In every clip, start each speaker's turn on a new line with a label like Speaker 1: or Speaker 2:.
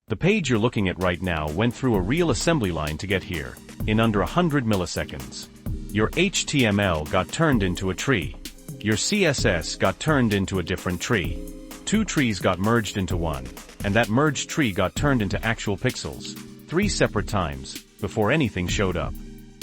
Speaker 1: The page you're looking at right now went through a real assembly line to get here, in under 100 milliseconds. Your HTML got turned into a tree. Your CSS got turned into a different tree. Two trees got merged into one, and that merged tree got turned into actual pixels, 3 separate times, before anything showed up.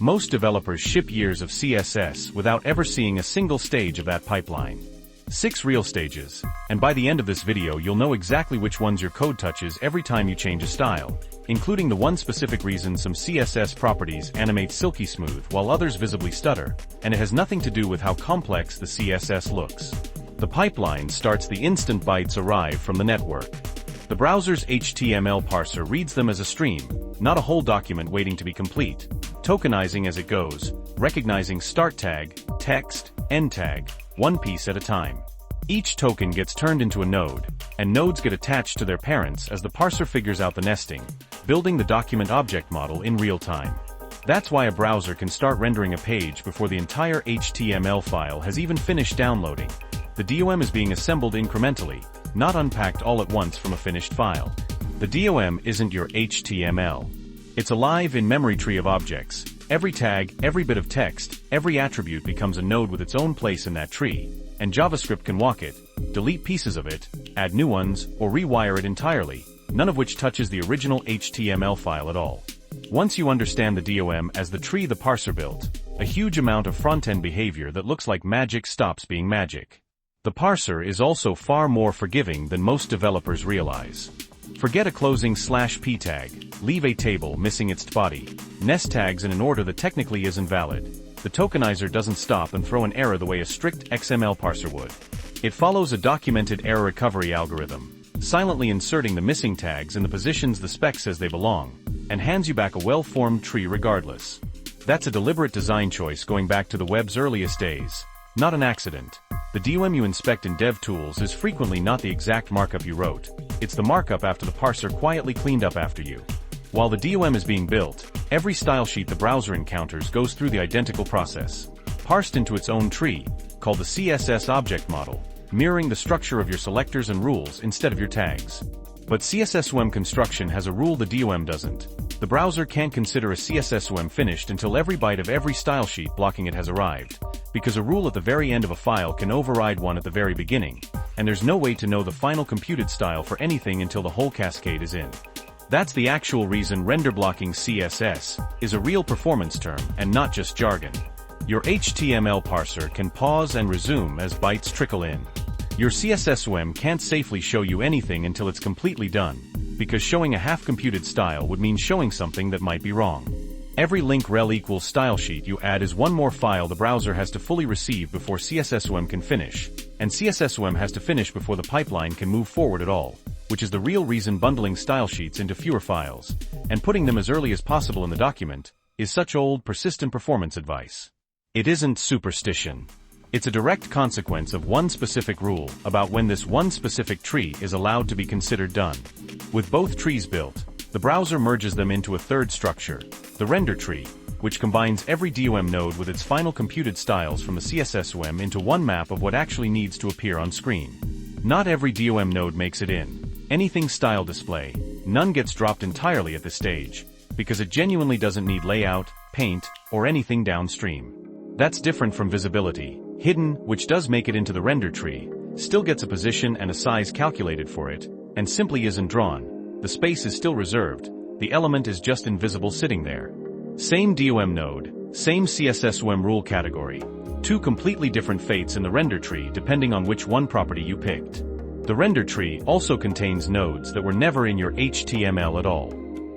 Speaker 1: Most developers ship years of CSS without ever seeing a single stage of that pipeline. 6 real stages, and by the end of this video you'll know exactly which ones your code touches every time you change a style, including the one specific reason some CSS properties animate silky smooth while others visibly stutter, and it has nothing to do with how complex the CSS looks. The pipeline starts the instant bytes arrive from the network. The browser's HTML parser reads them as a stream, not a whole document waiting to be complete, tokenizing as it goes, recognizing start tag, text, end tag, one piece at a time. Each token gets turned into a node, and nodes get attached to their parents as the parser figures out the nesting, building the document object model in real time. That's why a browser can start rendering a page before the entire HTML file has even finished downloading. The DOM is being assembled incrementally, not unpacked all at once from a finished file. The DOM isn't your HTML. It's a live in-memory tree of objects. Every tag, every bit of text, every attribute becomes a node with its own place in that tree, and JavaScript can walk it, delete pieces of it, add new ones, or rewire it entirely, none of which touches the original HTML file at all. Once you understand the DOM as the tree the parser built, a huge amount of front-end behavior that looks like magic stops being magic. The parser is also far more forgiving than most developers realize. Forget a closing /p tag, leave a table missing its body, nest tags in an order that technically isn't valid. The tokenizer doesn't stop and throw an error the way a strict XML parser would. It follows a documented error recovery algorithm, silently inserting the missing tags in the positions the spec says they belong, and hands you back a well-formed tree regardless. That's a deliberate design choice going back to the web's earliest days, not an accident. The DOM you inspect in DevTools is frequently not the exact markup you wrote. It's the markup after the parser quietly cleaned up after you. While the DOM is being built, every style sheet the browser encounters goes through the identical process, parsed into its own tree, called the CSS object model, mirroring the structure of your selectors and rules instead of your tags. But CSSOM construction has a rule the DOM doesn't. The browser can't consider a CSSOM finished until every byte of every style sheet blocking it has arrived, because a rule at the very end of a file can override one at the very beginning, and there's no way to know the final computed style for anything until the whole cascade is in. That's the actual reason render blocking CSS is a real performance term and not just jargon. Your HTML parser can pause and resume as bytes trickle in. Your CSSOM can't safely show you anything until it's completely done, because showing a half-computed style would mean showing something that might be wrong. Every link rel equals style sheet you add is one more file the browser has to fully receive before CSSOM can finish, and CSSOM has to finish before the pipeline can move forward at all, which is the real reason bundling style sheets into fewer files, and putting them as early as possible in the document, is such old, persistent performance advice. It isn't superstition. It's a direct consequence of one specific rule about when this one specific tree is allowed to be considered done. With both trees built, the browser merges them into a third structure, the render tree, which combines every DOM node with its final computed styles from the CSSOM into one map of what actually needs to appear on screen. Not every DOM node makes it in. Anything style display, none gets dropped entirely at this stage, because it genuinely doesn't need layout, paint, or anything downstream. That's different from visibility. Hidden, which does make it into the render tree, still gets a position and a size calculated for it, and simply isn't drawn. The space is still reserved, the element is just invisible sitting there. Same DOM node, same CSSOM rule category. Two completely different fates in the render tree depending on which one property you picked. The render tree also contains nodes that were never in your HTML at all.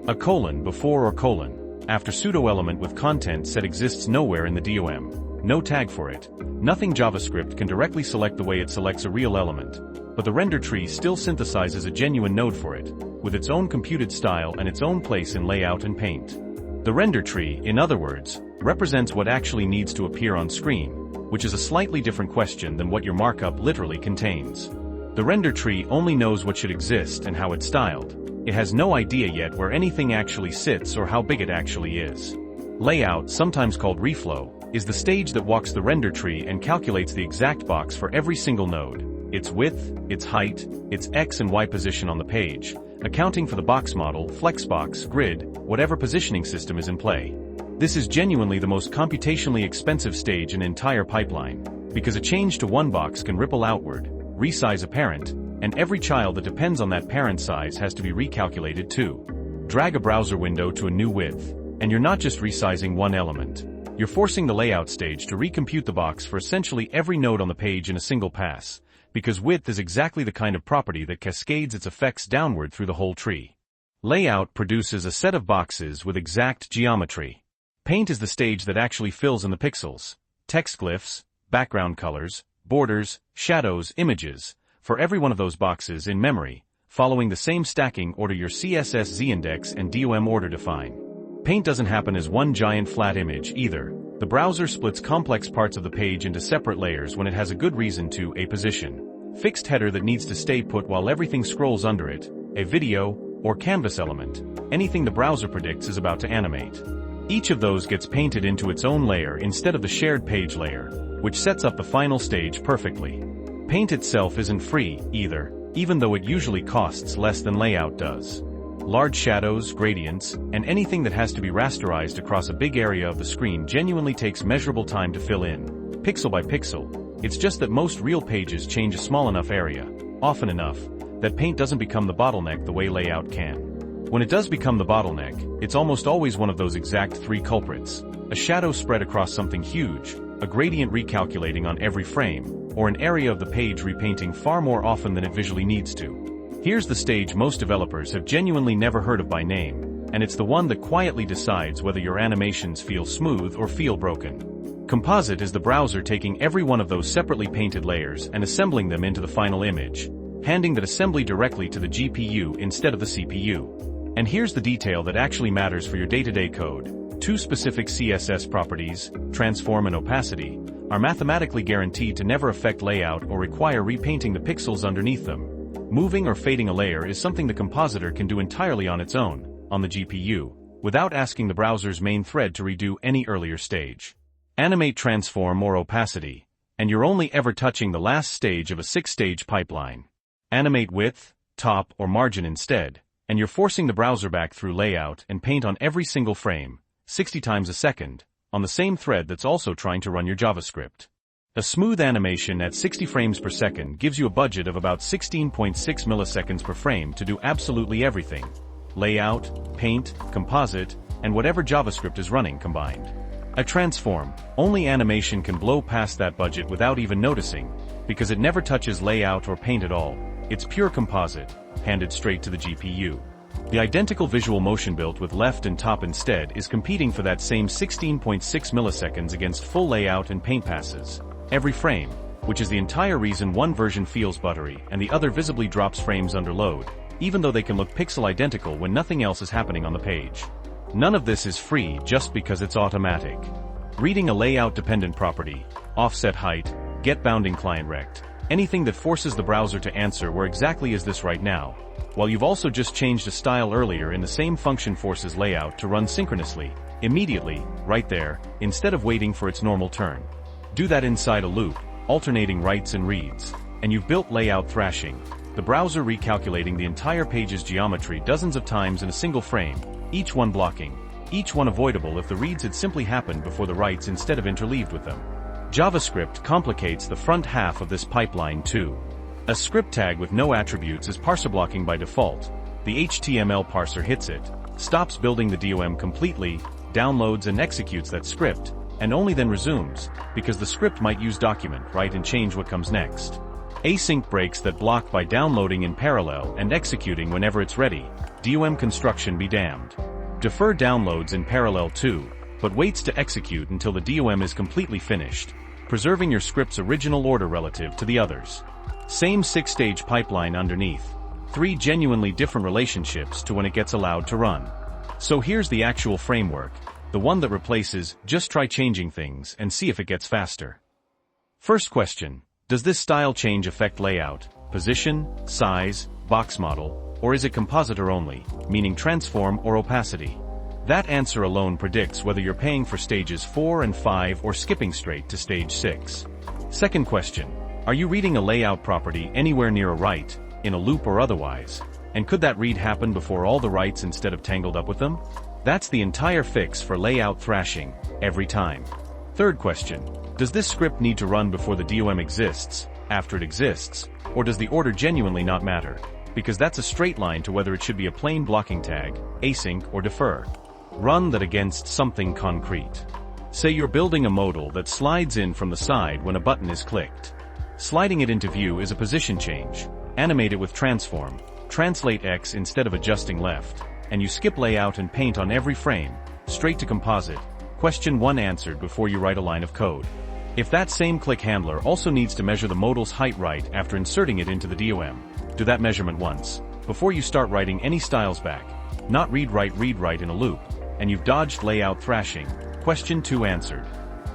Speaker 1: A colon before or colon after pseudo-element with content set exists nowhere in the DOM. No tag for it. Nothing JavaScript can directly select the way it selects a real element, but the render tree still synthesizes a genuine node for it, with its own computed style and its own place in layout and paint. The render tree, in other words, represents what actually needs to appear on screen, which is a slightly different question than what your markup literally contains. The render tree only knows what should exist and how it's styled. It has no idea yet where anything actually sits or how big it actually is. Layout, sometimes called reflow, is the stage that walks the render tree and calculates the exact box for every single node, its width, its height, its X and Y position on the page, accounting for the box model, flexbox, grid, whatever positioning system is in play. This is genuinely the most computationally expensive stage in an entire pipeline, because a change to one box can ripple outward, resize a parent, and every child that depends on that parent size has to be recalculated too. Drag a browser window to a new width, and you're not just resizing one element. You're forcing the layout stage to recompute the box for essentially every node on the page in a single pass, because width is exactly the kind of property that cascades its effects downward through the whole tree. Layout produces a set of boxes with exact geometry. Paint is the stage that actually fills in the pixels, text glyphs, background colors, borders, shadows, images, for every one of those boxes in memory, following the same stacking order your CSS z-index and DOM order define. Paint doesn't happen as one giant flat image either. The browser splits complex parts of the page into separate layers when it has a good reason to: a position, fixed header that needs to stay put while everything scrolls under it, a video, or canvas element, anything the browser predicts is about to animate. Each of those gets painted into its own layer instead of the shared page layer, which sets up the final stage perfectly. Paint itself isn't free, either, even though it usually costs less than layout does. Large shadows, gradients, and anything that has to be rasterized across a big area of the screen genuinely takes measurable time to fill in, pixel by pixel. It's just that most real pages change a small enough area, often enough, that paint doesn't become the bottleneck the way layout can. When it does become the bottleneck, it's almost always one of those exact three culprits: a shadow spread across something huge, a gradient recalculating on every frame, or an area of the page repainting far more often than it visually needs to. Here's the stage most developers have genuinely never heard of by name, and it's the one that quietly decides whether your animations feel smooth or feel broken. Composite is the browser taking every one of those separately painted layers and assembling them into the final image, handing that assembly directly to the GPU instead of the CPU. And here's the detail that actually matters for your day-to-day code. Two specific CSS properties, transform and opacity, are mathematically guaranteed to never affect layout or require repainting the pixels underneath them. Moving or fading a layer is something the compositor can do entirely on its own, on the GPU, without asking the browser's main thread to redo any earlier stage. Animate, transform, or opacity, and you're only ever touching the last stage of a 6-stage pipeline. Animate width, top, or margin instead, and you're forcing the browser back through layout and paint on every single frame, 60 times a second, on the same thread that's also trying to run your JavaScript. A smooth animation at 60 frames per second gives you a budget of about 16.6 milliseconds per frame to do absolutely everything: layout, paint, composite, and whatever JavaScript is running combined. A transform, only animation can blow past that budget without even noticing, because it never touches layout or paint at all. It's pure composite, handed straight to the GPU. The identical visual motion built with left and top instead is competing for that same 16.6 milliseconds against full layout and paint passes every frame, which is the entire reason one version feels buttery and the other visibly drops frames under load, even though they can look pixel identical when nothing else is happening on the page. None of this is free just because it's automatic. Reading a layout-dependent property, offset height, get bounding client rect, anything that forces the browser to answer where exactly is this right now, while you've also just changed a style earlier in the same function forces layout to run synchronously, immediately, right there, instead of waiting for its normal turn. Do that inside a loop, alternating writes and reads, and you've built layout thrashing, the browser recalculating the entire page's geometry dozens of times in a single frame, each one blocking, each one avoidable if the reads had simply happened before the writes instead of interleaved with them. JavaScript complicates the front half of this pipeline too. A script tag with no attributes is parser blocking by default. The HTML parser hits it, stops building the DOM completely, downloads and executes that script, and only then resumes, because the script might use document, write and change what comes next. Async breaks that block by downloading in parallel and executing whenever it's ready. DOM construction be damned. Defer downloads in parallel too, but waits to execute until the DOM is completely finished, preserving your script's original order relative to the others. Same 6-stage pipeline underneath. 3 genuinely different relationships to when it gets allowed to run. So here's the actual framework, the one that replaces just try changing things and see if it gets faster. First question, does this style change affect layout, position, size, box model, or is it compositor only, meaning transform or opacity? That answer alone predicts whether you're paying for stages 4 and 5 or skipping straight to stage 6. Second question, are you reading a layout property anywhere near a write, in a loop or otherwise? And could that read happen before all the writes instead of tangled up with them? That's the entire fix for layout thrashing, every time. Third question. Does this script need to run before the DOM exists, after it exists, or does the order genuinely not matter? Because that's a straight line to whether it should be a plain blocking tag, async, or defer. Run that against something concrete. Say you're building a modal that slides in from the side when a button is clicked. Sliding it into view is a position change. Animate it with transform. Translate X instead of adjusting left. And you skip layout and paint on every frame. Straight to composite. Question 1 answered before you write a line of code. If that same click handler also needs to measure the modal's height right after inserting it into the DOM, do that measurement once, before you start writing any styles back. Not read-write in a loop, and you've dodged layout thrashing. Question 2 answered.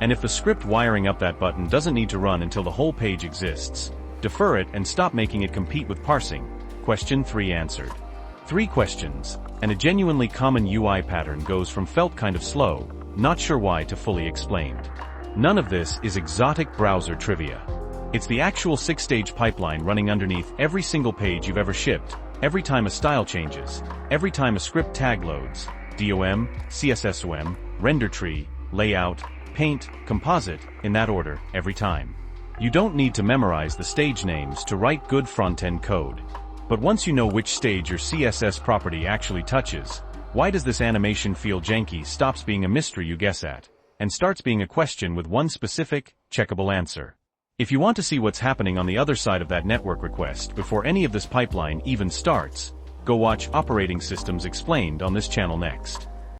Speaker 1: And if the script wiring up that button doesn't need to run until the whole page exists, defer it and stop making it compete with parsing. Question 3 answered. 3 questions, and a genuinely common UI pattern goes from felt kind of slow, not sure why to fully explained. None of this is exotic browser trivia. It's the actual 6-stage pipeline running underneath every single page you've ever shipped, every time a style changes, every time a script tag loads, DOM, CSSOM, render tree, layout, paint, composite, in that order, every time. You don't need to memorize the stage names to write good front-end code. But once you know which stage your CSS property actually touches, why does this animation feel janky stops being a mystery you guess at, and starts being a question with one specific, checkable answer. If you want to see what's happening on the other side of that network request before any of this pipeline even starts, go watch Operating Systems Explained on this channel next.